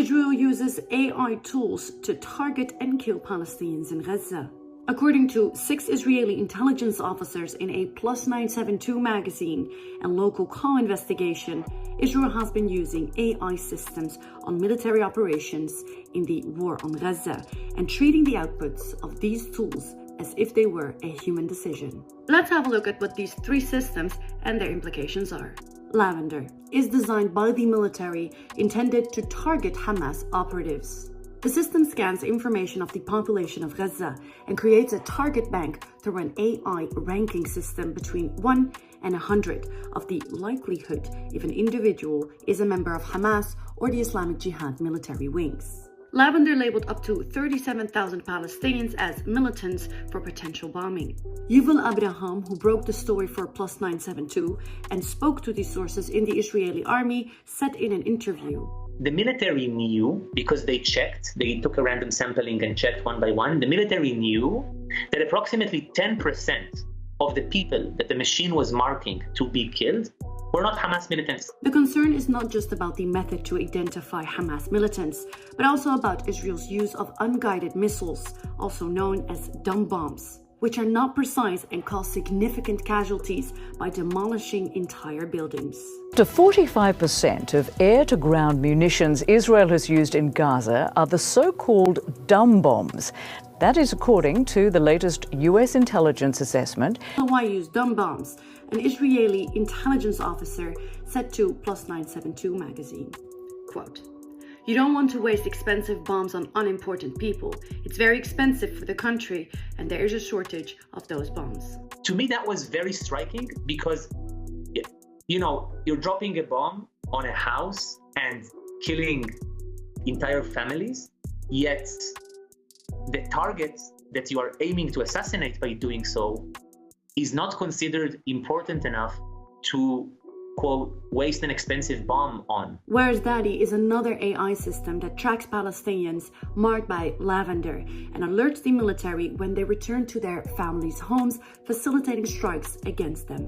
Israel uses AI tools to target and kill Palestinians in Gaza. According to 6 Israeli intelligence officers in a Plus 972 magazine and local call investigation, Israel has been using AI systems on military operations in the war on Gaza and treating the outputs of these tools as if they were a human decision. Let's have a look at what these 3 systems and their implications are. Lavender is designed by the military, intended to target Hamas operatives. The system scans information of the population of Gaza and creates a target bank through an AI ranking system between 1 and 100 of the likelihood if an individual is a member of Hamas or the Islamic Jihad military wings. Lavender labeled up to 37,000 Palestinians as militants for potential bombing. Yuval Abraham, who broke the story for Plus 972 and spoke to these sources in the Israeli army, said in an interview, "The military knew, because they took a random sampling and checked one by one. The military knew that approximately 10% of the people that the machine was marking to be killed were not Hamas militants." The concern is not just about the method to identify Hamas militants, but also about Israel's use of unguided missiles, also known as dumb bombs, which are not precise and cause significant casualties by demolishing entire buildings. Up to 45% of air-to-ground munitions Israel has used in Gaza are the so-called dumb bombs. That is according to the latest US intelligence assessment. Why use dumb bombs? An Israeli intelligence officer said to Plus 972 magazine, quote, "You don't want to waste expensive bombs on unimportant people. It's very expensive for the country, and there is a shortage of those bombs." To me, that was very striking because, you're dropping a bomb on a house and killing entire families, yet the target that you are aiming to assassinate by doing so is not considered important enough to, quote, waste an expensive bomb on. Whereas Daddy is another AI system that tracks Palestinians marked by Lavender and alerts the military when they return to their families' homes, facilitating strikes against them.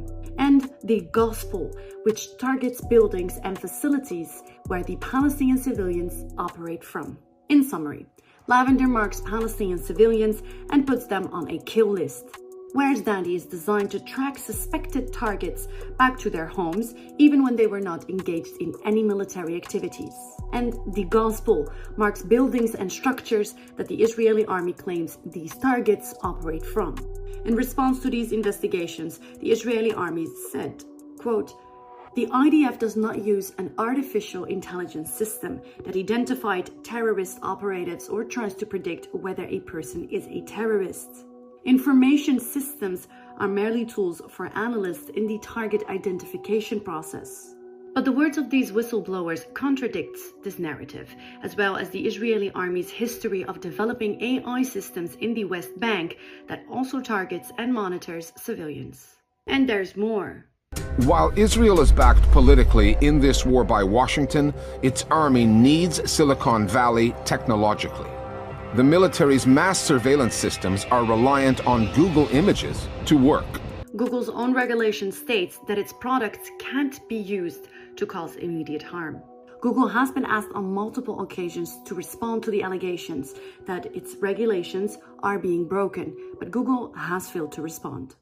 And the Gospel, which targets buildings and facilities where the Palestinian civilians operate from. In summary, Lavender marks Palestinian civilians and puts them on a kill list, whereas Dandy is designed to track suspected targets back to their homes, even when they were not engaged in any military activities. And the Gospel marks buildings and structures that the Israeli army claims these targets operate from. In response to these investigations, the Israeli army said, quote, "The IDF does not use an artificial intelligence system that identified terrorist operatives or tries to predict whether a person is a terrorist. Information systems are merely tools for analysts in the target identification process." But the words of these whistleblowers contradicts this narrative, as well as the Israeli army's history of developing AI systems in the West Bank that also targets and monitors civilians. And there's more. While Israel is backed politically in this war by Washington, its army needs Silicon Valley technologically. The military's mass surveillance systems are reliant on Google Images to work. Google's own regulation states that its products can't be used to cause immediate harm. Google has been asked on multiple occasions to respond to the allegations that its regulations are being broken, but Google has failed to respond.